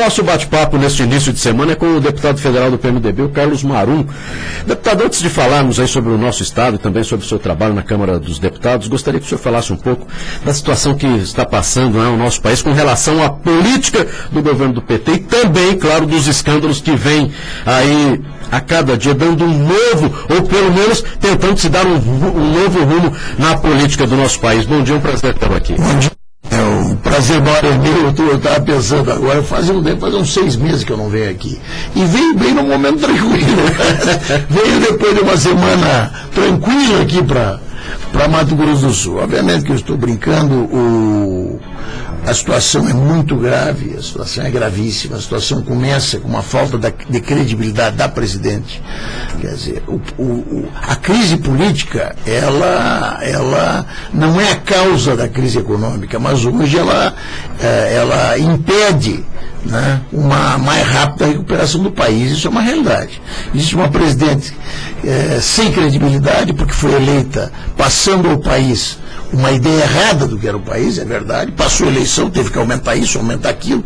Nosso bate-papo neste início de semana é com o deputado federal do PMDB, o Carlos Marum. Deputado, antes de falarmos aí sobre o nosso estado e também sobre o seu trabalho na Câmara dos Deputados, gostaria que o senhor falasse um pouco da situação que está passando, né, o nosso país com relação à política do governo do PT e também, claro, dos escândalos que vêm aí a cada dia dando um novo, ou pelo menos tentando se dar um novo rumo na política do nosso país. Bom dia, é um prazer estar aqui. Bom dia. É um prazer maior meu. Eu estava pensando agora, fazia uns 6 meses que eu não venho aqui. E veio bem num momento tranquilo. Veio depois de uma semana tranquila aqui para Mato Grosso do Sul. Obviamente que eu estou brincando, a situação é muito grave, a situação é gravíssima, a situação começa com uma falta de credibilidade da presidente. Quer dizer, a crise política, ela não é a causa da crise econômica, mas hoje ela impede, né, uma mais rápida recuperação do país. Isso é uma realidade. Existe uma presidente sem credibilidade, porque foi eleita passando ao país uma ideia errada do que era o país, é verdade, passou a eleição, teve que aumentar isso, aumentar aquilo,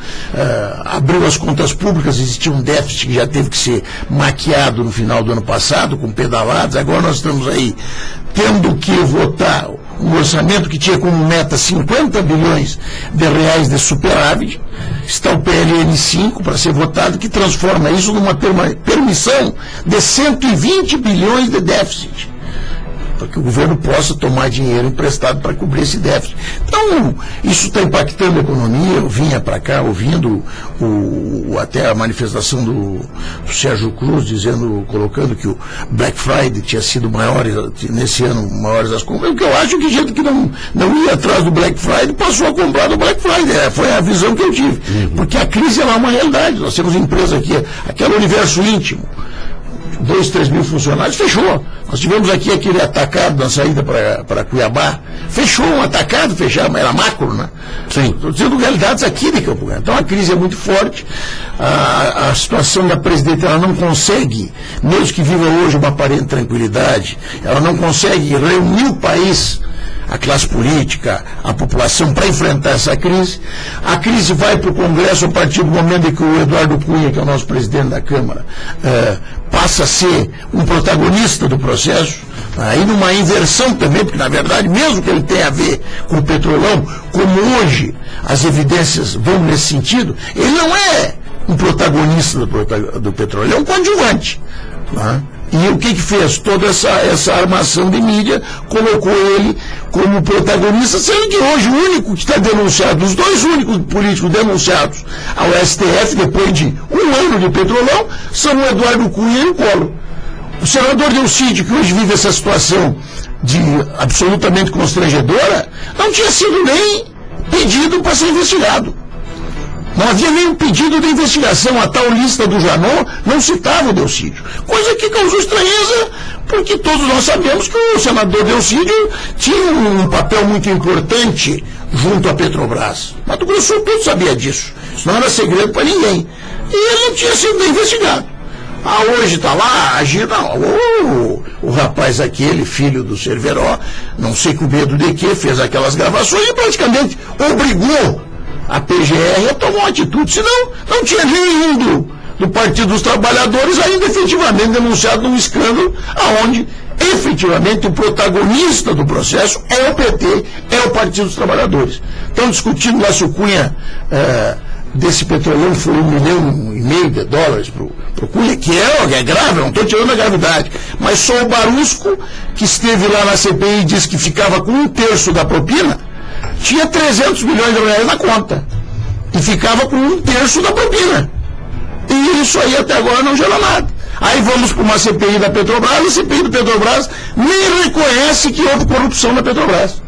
abriu as contas públicas, existia um déficit que já teve que ser maquiado no final do ano passado, com pedaladas. Agora nós estamos aí tendo que votar um orçamento que tinha como meta 50 bilhões de reais de superávit. Está o PLN 5 para ser votado, que transforma isso numa permissão de 120 bilhões de déficit, para que o governo possa tomar dinheiro emprestado para cobrir esse déficit. Então, isso está impactando a economia. Eu vinha para cá ouvindo até a manifestação do Sérgio Cruz, colocando que o Black Friday tinha sido maior, nesse ano, maiores as compras. O que eu acho que gente que não ia atrás do Black Friday passou a comprar do Black Friday. Foi a visão que eu tive. Porque a crise é uma realidade. Nós temos empresas aqui, aquele universo íntimo, 2, 3 mil funcionários, fechou. Nós tivemos aqui aquele atacado na saída para Cuiabá, fechou um atacado, fechado, era macro, né? Sim. Estou dizendo realidades aqui de Campo Grande. Então a crise é muito forte, a situação da presidente, ela não consegue, mesmo que viva hoje uma aparente tranquilidade, ela não consegue reunir o país, a classe política, a população, para enfrentar essa crise. A crise vai para o Congresso a partir do momento em que o Eduardo Cunha, que é o nosso presidente da Câmara, passa a ser um protagonista do processo, aí numa inversão também, porque na verdade, mesmo que ele tenha a ver com o petrolão, como hoje as evidências vão nesse sentido, ele não é um protagonista do petróleo, ele é um coadjuvante, né? E o que fez? Toda essa armação de mídia colocou ele como protagonista, sendo que hoje o único que está denunciado, os 2 únicos políticos denunciados ao STF, depois de um ano de petrolão, são o Eduardo Cunha e o Collor. O senador Delcídio, que hoje vive essa situação absolutamente constrangedora, não tinha sido nem pedido para ser investigado. Não havia nenhum pedido de investigação. A tal lista do Janon não citava o Delcídio. Coisa que causou estranheza, porque todos nós sabemos que o senador Delcídio tinha um papel muito importante junto à Petrobras. Mato Grosso do Sul todo sabia disso. Isso não era segredo para ninguém. E ele não tinha sido investigado. Hoje está lá, agindo. O rapaz aquele, filho do Cerveró, não sei com medo de quê, fez aquelas gravações e praticamente obrigou a PGR tomou uma atitude, senão não tinha nenhum do Partido dos Trabalhadores ainda efetivamente denunciado num escândalo aonde efetivamente o protagonista do processo é o PT, é o Partido dos Trabalhadores. Estão discutindo lá se o Cunha desse petrolão foi $1,5 milhão para o Cunha, que é grave, não estou tirando a gravidade, mas só o Barusco, que esteve lá na CPI e disse que ficava com 1/3 da propina, tinha 300 milhões de reais na conta e ficava com 1/3 da propina. E isso aí até agora não gerou nada. Aí vamos para uma CPI da Petrobras, e a CPI da Petrobras nem reconhece que houve corrupção na Petrobras.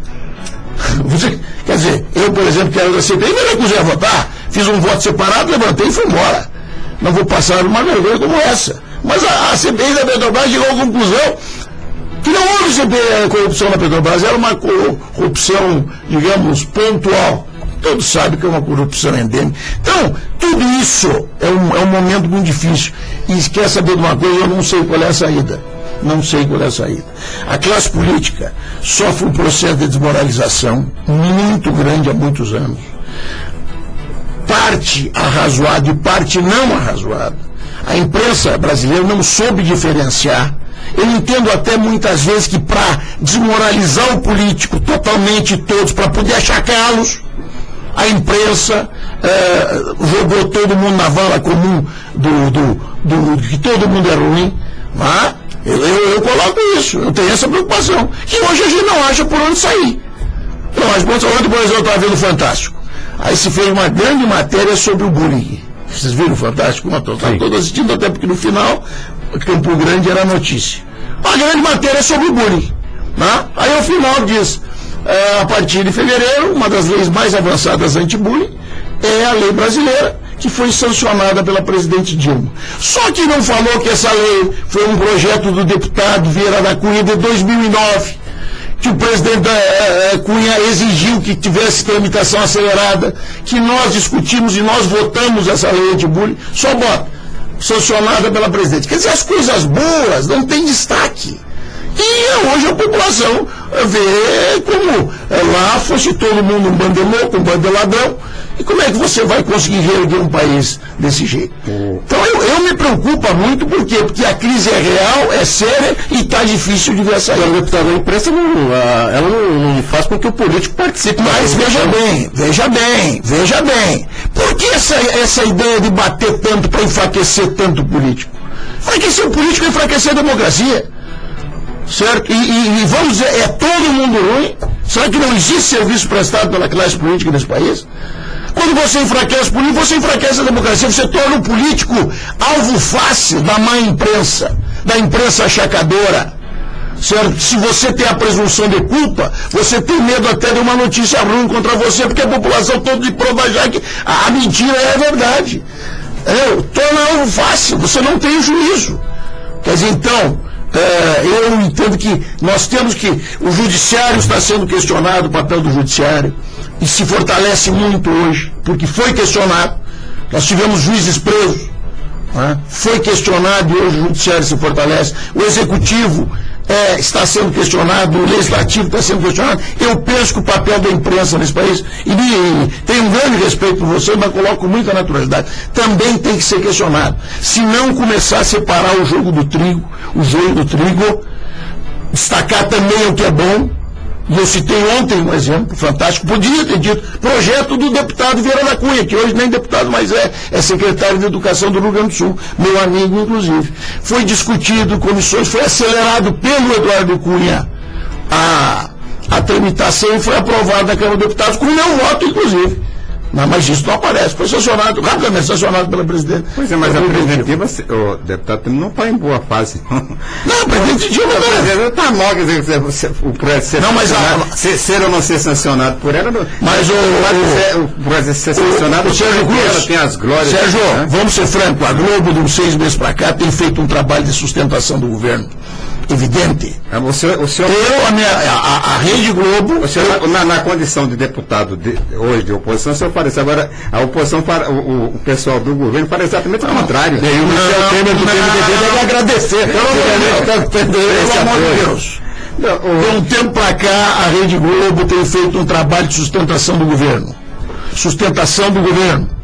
Quer dizer, eu, por exemplo, que era da CPI, me recusei a votar, fiz um voto separado, levantei e fui embora. Não vou passar uma vergonha como essa. Mas a CPI da Petrobras chegou à conclusão que não houve corrupção na Petrobras, era uma corrupção, digamos, pontual. Todos sabem que é uma corrupção endêmica. Então, tudo isso é um momento muito difícil. E quer saber de uma coisa, eu não sei qual é a saída. Não sei qual é a saída. A classe política sofre um processo de desmoralização muito grande há muitos anos. parte arrazoada e parte não arrazoada. A imprensa brasileira não soube diferenciar. Eu entendo até muitas vezes que para desmoralizar o político totalmente todos, para poder achacá-los, a imprensa jogou todo mundo na vala comum que todo mundo é ruim. Mas eu coloco isso, eu tenho essa preocupação. Que hoje a gente não acha por onde sair. Não, mas ontem, por exemplo, eu estava vendo o Fantástico. Aí se fez uma grande matéria sobre o bullying. Vocês viram o Fantástico? Estavam todos assistindo, até porque no final, Campo Grande era a notícia. Uma grande matéria sobre o bullying. Né? Aí ao final diz, a partir de fevereiro, uma das leis mais avançadas anti-bullying é a lei brasileira, que foi sancionada pela presidente Dilma. Só que não falou que essa lei foi um projeto do deputado Vieira da Cunha de 2009. Que o presidente Cunha exigiu que tivesse tramitação acelerada, que nós discutimos e nós votamos essa lei anti-bullying, só bota, sancionada pela presidente. Quer dizer, as coisas boas não têm destaque. E hoje a população vê como lá fosse todo mundo um bando de louco, um bando de ladrão. E como é que você vai conseguir reerguer um país desse jeito? Então eu me preocupo muito, por quê? Porque a crise é real, é séria e está difícil de ver sair. A imprensa ela não faz com que o político participe. Mas veja bem. Por que essa ideia de bater tanto para enfraquecer tanto o político? Enfraquecer o político é enfraquecer a democracia. Certo? E vamos dizer, é todo mundo ruim? Será que não existe serviço prestado pela classe política nesse país? Quando você enfraquece o político, você enfraquece a democracia, você torna o político alvo fácil da má imprensa, da imprensa achacadora. Certo? Se você tem a presunção de culpa, você tem medo até de uma notícia ruim contra você, porque a população toda de prova já que a mentira é a verdade. Torna alvo fácil, você não tem juízo. Quer dizer, então, eu entendo que nós temos que... O judiciário está sendo questionado, o papel do judiciário, e se fortalece muito hoje, porque foi questionado. Nós tivemos juízes presos, né? Foi questionado e hoje o judiciário se fortalece. O executivo está sendo questionado, o legislativo está sendo questionado. Eu penso que o papel da imprensa nesse país, e tenho um grande respeito por você, mas coloco com muita naturalidade, também tem que ser questionado. Se não começar a separar o jogo do trigo, o joio do trigo, destacar também o que é bom. E eu citei ontem um exemplo fantástico, podia ter dito, projeto do deputado Vieira da Cunha, que hoje nem deputado mais é secretário de Educação do Rio Grande do Sul, meu amigo inclusive. Foi discutido, comissões, foi acelerado pelo Eduardo Cunha a tramitação e foi aprovado na Câmara dos Deputados, com o meu voto inclusive. Mas isso não aparece, foi sancionado, rapidamente sancionado pela presidente. Pois é, mas a presidente, o deputado não está em boa fase. Não, a presidente Dilma não está mal, quer dizer, o projeto não, mas ser ou não ser sancionado por ela, mas o projeto ser sancionado, o Sérgio Cruz, ela tem as glórias. Sérgio, vamos ser francos, a Globo, de uns 6 meses para cá, tem feito um trabalho de sustentação do governo. Evidente. O senhor, a Rede Globo... O senhor, na condição de deputado hoje de oposição, o senhor parece. Agora, a oposição, o pessoal do governo parece exatamente o contrário. E o Michel Temer do PMDB deve agradecer. Pelo amor de Deus. De um tempo para cá, a Rede Globo tem feito um trabalho de sustentação do governo. Sustentação do governo.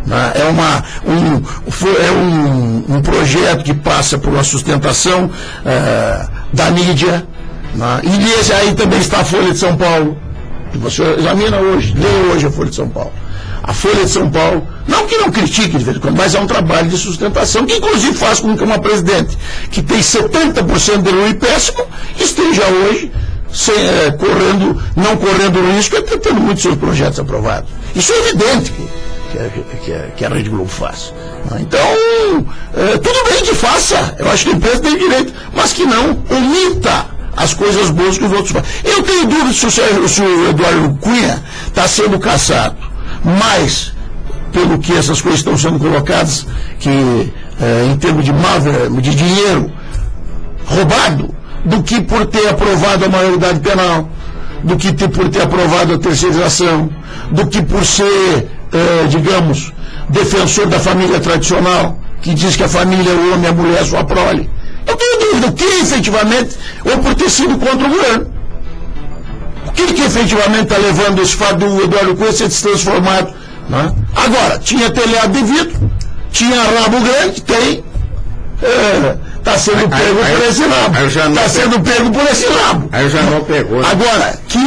É um projeto que passa por uma sustentação da mídia, e aí também está a Folha de São Paulo, que você examina hoje, lê hoje a Folha de São Paulo. A Folha de São Paulo, não que não critique de vez em quando, mas é um trabalho de sustentação, que inclusive faz com que uma presidente que tem 70% de ruim péssimo esteja hoje não correndo risco, até tendo muitos seus projetos aprovados. Isso é evidente que a Rede Globo faz. Então, tudo bem que faça, eu acho que a empresa tem direito, mas que não omita as coisas boas que os outros fazem. Eu tenho dúvida se o Eduardo Cunha está sendo caçado, mas, pelo que essas coisas estão sendo colocadas, que em termos de dinheiro roubado, do que por ter aprovado a maioridade penal, do que por ter aprovado a terceirização, do que por ser, digamos, defensor da família tradicional, que diz que a família é o homem e a mulher é sua prole. Eu tenho dúvida, o que efetivamente, ou por ter sido contra o governo, o que efetivamente está levando esse fato do Eduardo Cunha ser transformado Né? Agora, tinha telhado de vidro, tinha rabo grande, tem. Está sendo pego por esse rabo. Está sendo pego por esse rabo. Aí o Janot pegou. Né? Agora, que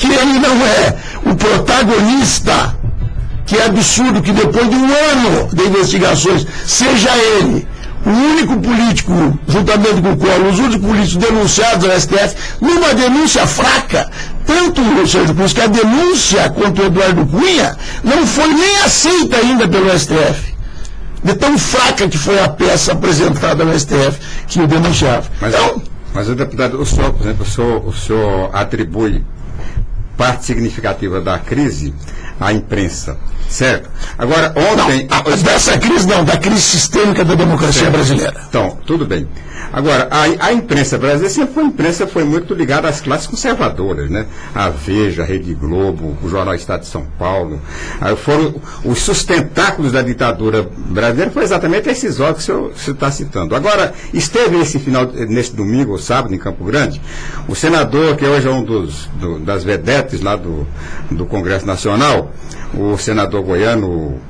ele não é o protagonista, que é absurdo que depois de um ano de investigações, seja ele o único político, juntamente com o Collor, os únicos políticos denunciados ao STF, numa denúncia fraca, tanto o Sérgio Cruz, que a denúncia contra o Eduardo Cunha não foi nem aceita ainda pelo STF. De tão fraca que foi a peça apresentada no STF que o denunciava. Mas o deputado, o senhor, por exemplo, o senhor atribui parte significativa da crise à imprensa, certo? Agora, ontem... Dessa crise não, da crise sistêmica da democracia brasileira. Então, tudo bem. Agora, a imprensa brasileira sempre foi muito ligada às classes conservadoras, né? A Veja, a Rede Globo, o Jornal Estado de São Paulo. Foram os sustentáculos da ditadura brasileira, foi exatamente esses órgãos que o senhor está citando. Agora, esteve nesse domingo ou sábado, em Campo Grande, o senador, que hoje é das vedetes lá do Congresso Nacional, o senador goiano,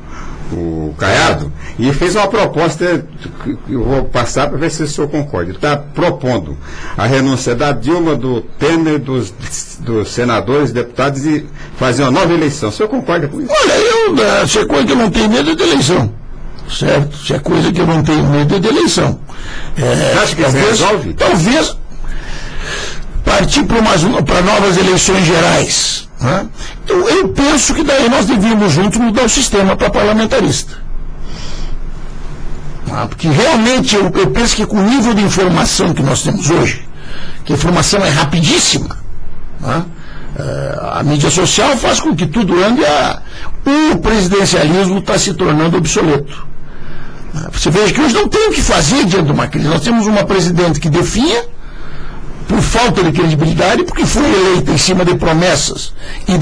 o Caiado, e fez uma proposta que eu vou passar para ver se o senhor concorda. Ele está propondo a renúncia da Dilma, do Temer, dos senadores, deputados, e fazer uma nova eleição. O senhor concorda com isso? Olha, se é coisa que eu não tenho medo de eleição, certo? Se é coisa que eu não tenho medo de eleição. Acha que isso resolve? Talvez partir para novas eleições gerais. Né? Então, eu penso que daí nós devíamos juntos mudar o sistema para parlamentarista. Porque realmente eu penso que com o nível de informação que nós temos hoje, que a informação é rapidíssima, né? A mídia social faz com que tudo ande o presidencialismo está se tornando obsoleto. Você veja que hoje não tem o que fazer diante de uma crise. Nós temos uma presidente que definha por falta de credibilidade, porque foi eleita em cima de promessas e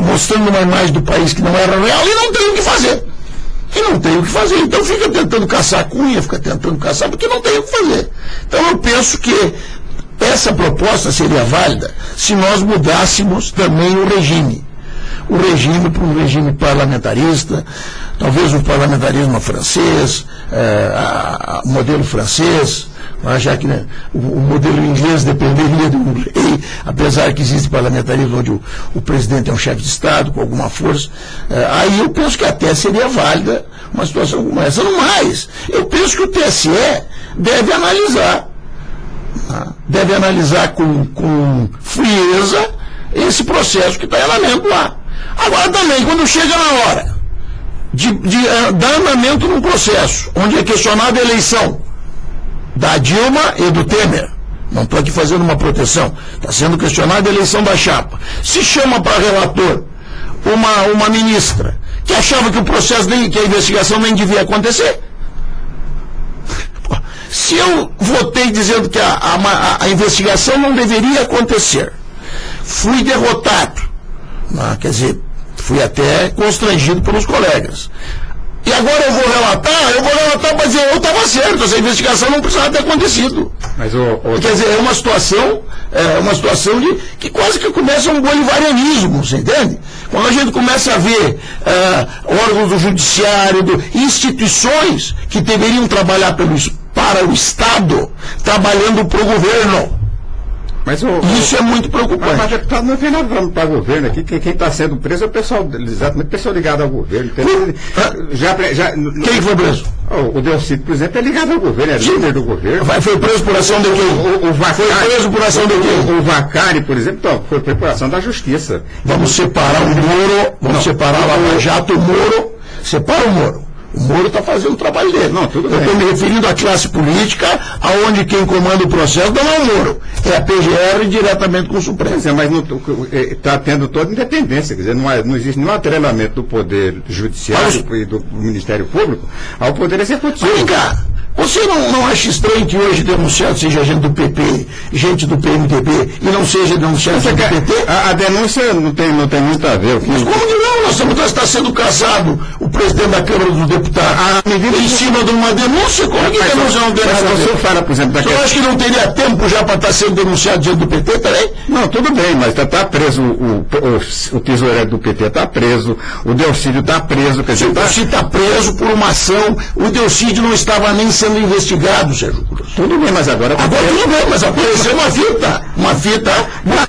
mostrando uma imagem do país que não era real, e não tem o que fazer. Então fica tentando caçar Cunha, porque não tem o que fazer. Então eu penso que essa proposta seria válida se nós mudássemos também o regime para um regime parlamentarista, talvez um parlamentarismo francês, o modelo francês, já que, né, o modelo inglês dependeria de um rei, apesar que existe parlamentarismo onde o presidente é um chefe de Estado com alguma força. Aí eu penso que até seria válida uma situação como essa. No mais, eu penso que o TSE deve analisar com frieza esse processo que está em andamento lá. Agora também, quando chega na hora de dar andamento num processo onde é questionada a eleição da Dilma e do Temer, não estou aqui fazendo uma proteção, está sendo questionada a eleição da chapa, se chama para relator uma ministra que achava que o processo, que a investigação nem devia acontecer. Se eu votei dizendo que a investigação não deveria acontecer, fui derrotado, quer dizer, fui até constrangido pelos colegas. E agora eu vou relatar para dizer, eu estava certo, essa investigação não precisava ter acontecido. Mas quer dizer, é uma situação que quase que começa um bolivarianismo, você entende? Quando a gente começa a ver órgãos do judiciário, instituições que deveriam trabalhar para o Estado, trabalhando para o governo. Isso é muito preocupante. Mas deputado, não tem nada para o governo aqui. Quem está sendo preso é o pessoal, exatamente, pessoa ligada ao governo. Quem foi preso? O Delcito, por exemplo, é ligado ao governo, é líder do governo. Foi preso por ação de quem? Foi preso por ação de quem? O Vacari, por exemplo, foi por ação da Justiça. Vamos separar o Moro, separar a Lava Jato, o Moro, separa o Moro. O Moro está fazendo o trabalho dele. Não, tudo bem. Eu estou me referindo à classe política, aonde quem comanda o processo não é o Moro, é a PGR diretamente com o Supremo. Mas está tendo toda independência, quer dizer, não existe nenhum atrelamento do Poder Judiciário e do Ministério Público ao Poder Executivo. Vem cá, você não acha estranho que hoje denunciado seja gente do PP, gente do PMDB, e não seja denunciado gente do PT? A denúncia não tem muito a ver. Mas como que não? Nós estamos sendo caçado o presidente da Câmara dos Deputados. medida em cima de uma denúncia, como é que a denúncia não tem nada a ver? O senhor fala, por exemplo, Você acha que não teria tempo já para estar sendo denunciado diante do PT? Peraí. Não, tudo bem, mas está preso, o tesoureiro do PT está preso, o Delcídio está preso. Quer dizer, O Delcídio está preso por uma ação, o Delcídio não estava nem sendo investigado, Sérgio Cruz. Tudo bem, mas agora está preso. Tudo bem, mas apareceu uma fita,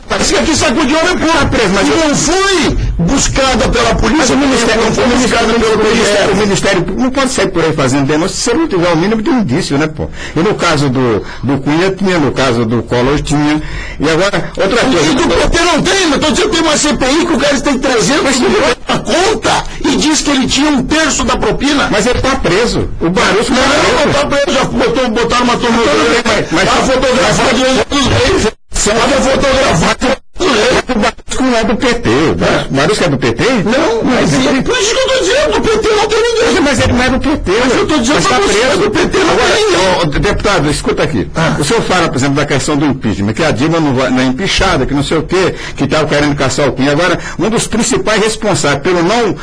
parece que aqui sacudiu a pura preso, mas não foi buscada pela polícia, o Ministério não foi buscada pelo PGR. O Ministério Público não pode sair por aí fazendo denúncia se não tiver o mínimo de indício, né, pô? E no caso do Cunha tinha, no caso do Collor tinha, e agora, outra coisa... E do PT não tem, eu estou dizendo que tem uma CPI que o cara tem 300 milhões na conta e diz que ele tinha 1/3 da propina. Mas ele está preso. O Barroso não está preso, já botaram uma tornozeleira, mas está fotografado dos reis. Estava fotografado dos reis. O Barroso não é do PT. O Barroso é do PT? Não, mas por isso que eu estou dizendo, do PT não tem ninguém. Mas ele não é do PT. Mas eu estou dizendo está preso. Do PT não tem ninguém. Deputado, escuta aqui. O senhor fala, por exemplo, da questão do impeachment, que a Dilma não é empichada, que não sei o quê, que estava querendo caçar o Cunha. Agora, um dos principais responsáveis pelo não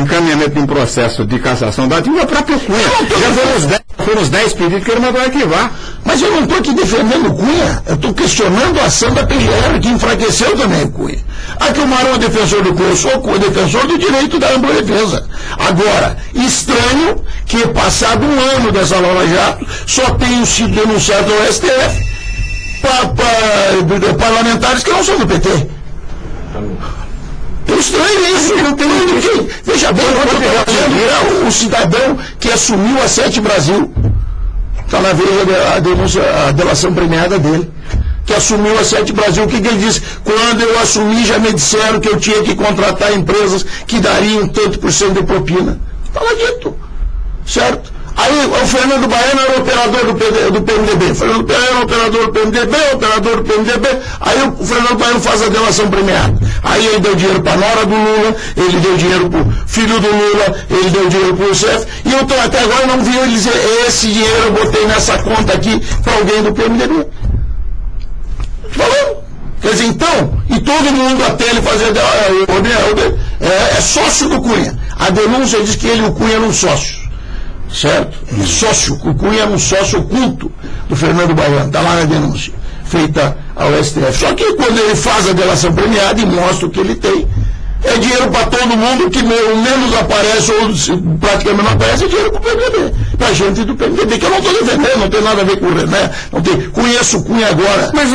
encaminhamento de um processo de cassação da Dilma é o próprio Cunha. Já foram os 10 pedidos que ele mandou arquivar. Mas eu não estou aqui defendendo o Cunha, eu estou questionando a ação da PGR, que enfraqueceu também o Cunha. Aqui o Marão é defensor do Cunha, eu sou defensor do direito da ampla defesa. Agora, estranho que, passado um ano dessa Lava Jato, só tenham sido denunciados ao STF parlamentares que não são do PT. É estranho isso, não tem ninguém. Veja bem, o cidadão que assumiu a 7 Brasil. Está na veia a denúncia, a delação premiada dele, que assumiu a 7 Brasil. O que ele disse? Quando eu assumi, já me disseram que eu tinha que contratar empresas que dariam tanto por cento de propina. Está lá dito, certo? Aí o Fernando Baiano era operador do PMDB. O Fernando Baiano era operador do PMDB, operador do PMDB. Aí o Fernando Baiano faz a delação premiada. Aí ele deu dinheiro para a nora do Lula, ele deu dinheiro para o filho do Lula, ele deu dinheiro para o chefe. E eu até agora não vi ele dizer, esse dinheiro eu botei nessa conta aqui para alguém do PMDB. Falando. Quer dizer, então, e todo mundo até ele fazer é sócio do Cunha. A denúncia diz que ele e o Cunha eram sócios. Certo? Sócio, o Cunha era um sócio oculto do Fernando Baiano, está lá na denúncia, feita ao STF. Só que quando ele faz a delação premiada e mostra o que ele tem, é dinheiro para todo mundo, que menos aparece, ou praticamente não aparece, é dinheiro para o PMDB, para gente do PMDB, que eu não estou defendendo, não tem nada a ver com o René, conheço o Cunha agora. Mas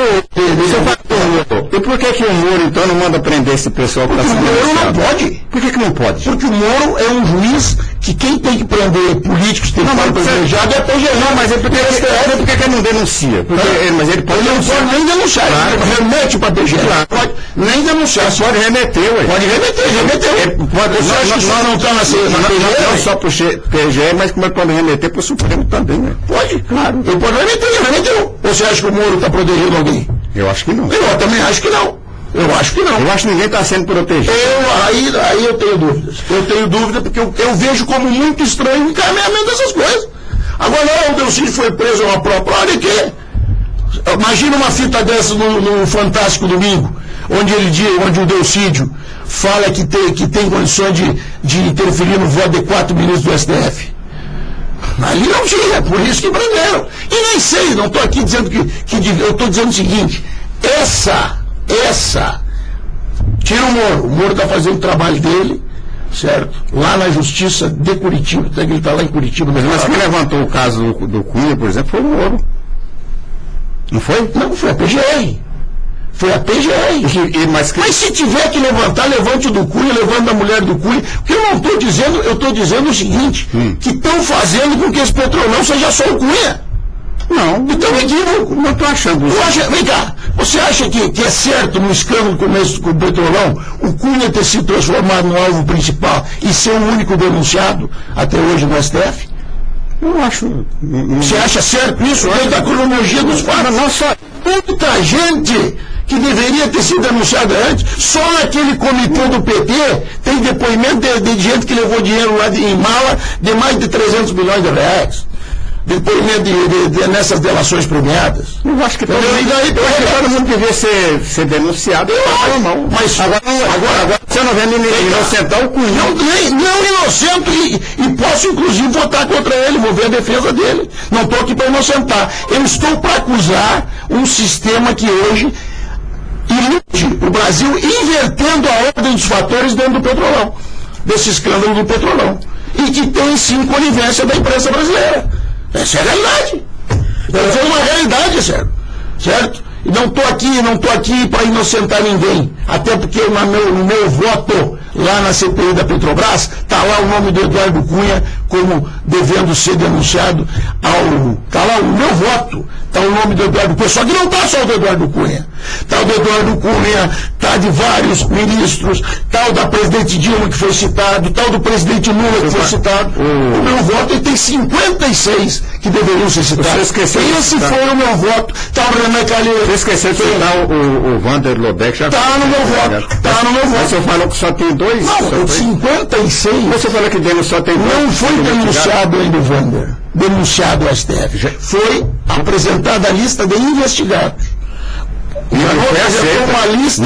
e por que o Moro, então, não manda prender esse pessoal que está sendo denunciado? O Moro não pode. Por que não pode? Porque o Moro é um juiz que quem tem que prender políticos tem que estar privilegiado é a PGR. Não, mas por que ele não denuncia? Mas ele pode denunciar. Não pode nem denunciar. Claro. Ele remete para a PGR. Claro. Pode nem denunciar. Pode remeter, ué. Pode remeter. Você acha que isso não está na PGR? Não só para o PGR, mas como ele pode remeter para o Supremo também, né? Pode, claro. Ele pode remeteu. Você acha que o Moro está protegendo alguém? Eu acho que não. Eu também acho que não. Eu acho que não. Eu acho que ninguém está sendo protegido. Aí eu tenho dúvidas. Eu tenho dúvida porque eu vejo como muito estranho o encaminhamento dessas coisas. Agora, o Delcídio foi preso a uma própria. Olha que. Imagina uma fita dessa no Fantástico Domingo, onde o Delcídio fala que tem condições de interferir no voto de 4 ministros do STF. Ali não tinha, por isso que prenderam. E nem sei, não estou aqui dizendo que eu estou dizendo o seguinte, tira o Moro está fazendo o trabalho dele, certo? Lá na Justiça de Curitiba, até que ele está lá em Curitiba. Mas quem levantou o caso do Cunha, por exemplo, foi o Moro. Não foi? Não, foi a PGR. Foi a PGR. Mas se tiver que levantar, levante o do Cunha, levante a mulher do Cunha. Porque eu não estou dizendo, eu estou dizendo o seguinte, que estão fazendo com que esse Petrolão seja só o Cunha. Não. Então é equívoco. Não estou achando isso. Vem cá, você acha que é certo no escândalo começo com o Petrolão o Cunha ter se transformado no alvo principal e ser o único denunciado até hoje no STF? Eu acho. Você acha certo isso? Dentro da cronologia dos fatos. Não só. Muita gente que deveria ter sido denunciada antes, só naquele comitê do PT tem depoimento de gente que levou dinheiro lá em mala de mais de 300 milhões de reais. depoimento nessas delações premiadas. Eu acho que todo mundo devia ser denunciado. Não. Mas agora você não vem inocentar o Cunha. Não inocento e posso inclusive votar contra ele, vou ver a defesa dele. Não estou aqui para inocentar. Eu estou para acusar um sistema que hoje ilude o Brasil, invertendo a ordem dos fatores dentro do Petrolão, desse escândalo do Petrolão. E que tem sim conivência da imprensa brasileira. Essa é a realidade. Essa é uma realidade, certo? E não estou aqui para inocentar ninguém. Até porque no meu voto lá na CPI da Petrobras, está lá o nome do Eduardo Cunha como devendo ser denunciado está lá o meu voto, está o nome do Eduardo Cunha, só que não está só o do Eduardo Cunha. Está o do Eduardo Cunha, está de vários ministros, está o da presidente Dilma que foi citado, está o do presidente Lula que foi citado. O meu voto tem 56 que deveriam ser citados. Esse foi o meu voto. Está o Renan Calheiros. Você esqueceu de citar o Vander Lobeck. Está no meu voto. Está no meu voto. Você falou que só tem 2? Não, 56. Você falou que só tem 2. Não foi denunciado ainda o Vander. Denunciado o STF. Foi apresentada a lista de investigados. Uma lista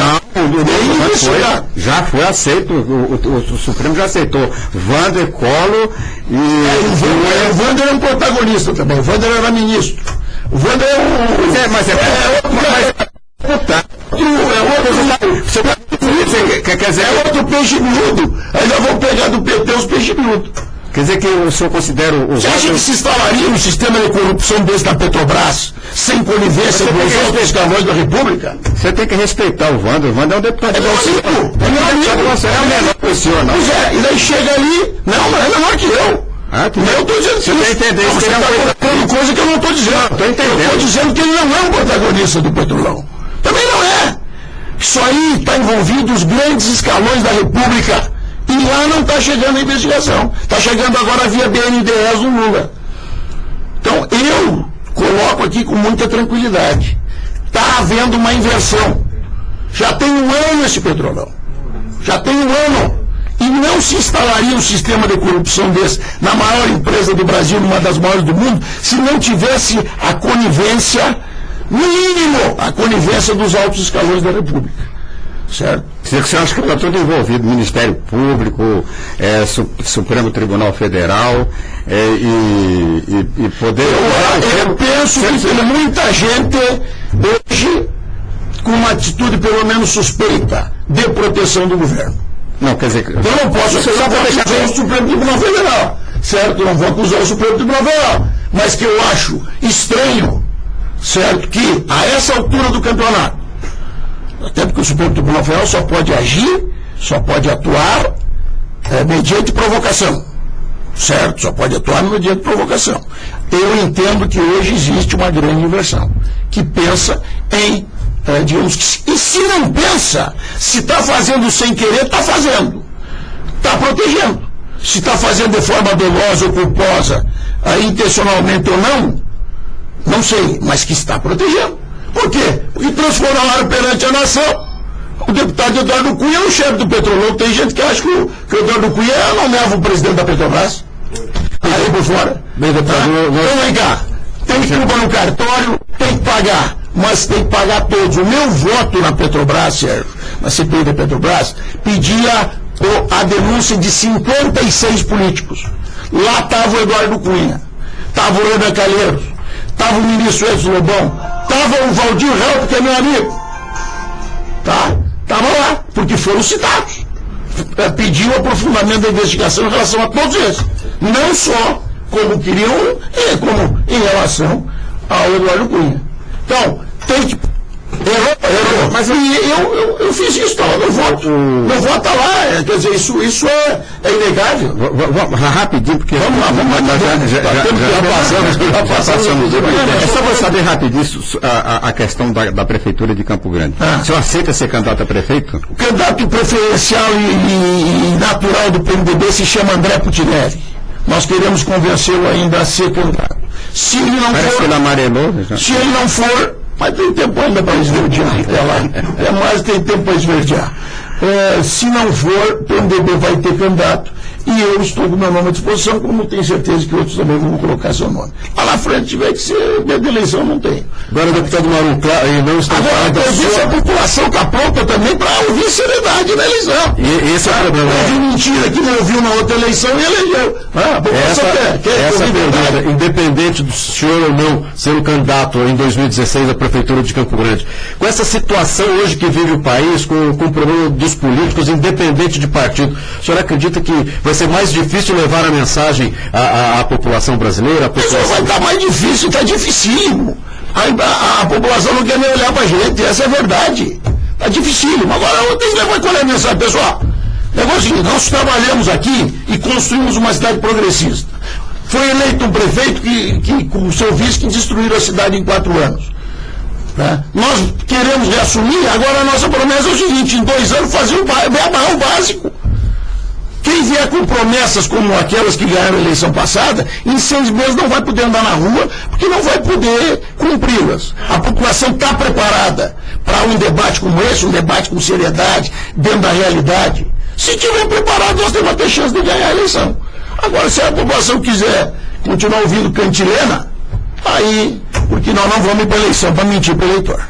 já foi aceito, o Supremo já aceitou. Vander, Collor e. O Vander é um protagonista também. O Vander era ministro. O Vander é outro peixe miúdo. Aí nós vamos pegar do PT os peixes miúdos. Quer dizer que o senhor considera o. Você acha que se instalaria um sistema de corrupção desse na Petrobras, sem conivência dos outros escalões da República? Você tem que respeitar o Vander. O Vander é um deputado. É meu amigo. Você é o menor que o senhor, não. Pois é, e daí chega ali. Não é menor que eu. Eu estou dizendo que você está entendendo. Você está colocando coisa que eu não estou dizendo. Eu estou dizendo que ele não é um protagonista do Petrolão. Também não é. Isso aí está envolvido os grandes escalões da República. E lá não está chegando a investigação. Está chegando agora via BNDES do Lula. Então, eu coloco aqui com muita tranquilidade. Está havendo uma inversão. Já tem um ano esse Petrolão. Já tem um ano. E não se instalaria um sistema de corrupção desse na maior empresa do Brasil, numa das maiores do mundo, se não tivesse a conivência, no mínimo, a conivência dos altos escalões da República. Certo? Você acha que está tudo envolvido, Ministério Público, Supremo Tribunal Federal e poder... Eu penso que tem muita gente hoje com uma atitude pelo menos suspeita de proteção do governo. Não, quer dizer... Eu não posso acusar o Supremo Tribunal Federal, certo? Não vou acusar o Supremo Tribunal Federal, mas que eu acho estranho, certo? Que a essa altura do campeonato, até porque o Supremo Tribunal Federal só pode agir, só pode atuar mediante provocação, certo? Só pode atuar mediante provocação. Eu entendo que hoje existe uma grande inversão, que pensa em, digamos que, e se não pensa, se está fazendo sem querer, está fazendo, está protegendo. Se está fazendo de forma dolosa ou culposa, intencionalmente ou não, não sei, mas que está protegendo. Por quê? Porque transformaram perante a nação o deputado Eduardo Cunha no chefe do Petrolão. Tem gente que acha que o Eduardo Cunha não leva o presidente da Petrobras. Aí por fora. Então vem cá. Tem culpa no cartório, tem que pagar. Mas tem que pagar todos. O meu voto na Petrobras, Sérgio, na CPI da Petrobras, pedia a denúncia de 56 políticos. Lá estava o Eduardo Cunha, estava o Renan Calheiros, estava o ministro Edson Lobão, estava o Valdir Help, que é meu amigo. Tá? Estava lá, porque foram citados. Pediu aprofundamento da investigação em relação a todos esses. Não só como queriam, como em relação ao Eduardo Cunha. Então, tem que... Errou. Mas eu fiz isso, tá? Meu voto está lá. Quer dizer, isso é inegável. Vamos rapidinho, porque... Vamos lá. Já passamos. É só você saber rapidinho a questão da Prefeitura de Campo Grande. O senhor aceita ser candidato a prefeito? O candidato preferencial e natural do PMDB se chama André Putinelli. Nós queremos convencê-lo ainda a ser candidato. Se ele não Parece for... que ele amarelou. Se ele não for... Mas tem tempo ainda para esverdear até lá. Tem tempo para esverdear. Se não for, o PMDB vai ter candidato. E eu estou com o meu nome à disposição, como tenho certeza que outros também vão colocar seu nome. Lá na frente tiver que ser medo de eleição, não tem. Agora, deputado Marum, claro, e não está falando da sua... A população está pronta também para ouvir seriedade na eleição. E esse é o problema. Houve mentira que não ouviu na outra eleição e elegeu. A população essa pergunta, independente do senhor ou não ser o candidato em 2016 à Prefeitura de Campo Grande, com essa situação hoje que vive o país, com o problema dos políticos, independente de partido, o senhor acredita que vai ser mais difícil levar a mensagem à população brasileira? Isso vai estar mais difícil, está dificílimo. A população não quer nem olhar para a gente, essa é a verdade. Está dificílimo. Agora tem que levar qual é a mensagem, pessoal. O negócio é o seguinte, nós trabalhamos aqui e construímos uma cidade progressista. Foi eleito um prefeito que com o seu vice, que destruíram a cidade em 4 anos. Né? Nós queremos reassumir, agora a nossa promessa é o seguinte, em 2 anos fazer o básico. Quem vier com promessas como aquelas que ganharam a eleição passada, em 6 meses não vai poder andar na rua, porque não vai poder cumpri-las. A população está preparada para um debate como esse, um debate com seriedade, dentro da realidade. Se estiver preparado, nós temos até chance de ganhar a eleição. Agora, se a população quiser continuar ouvindo cantilena, aí, porque nós não vamos ir para a eleição para mentir para o eleitor.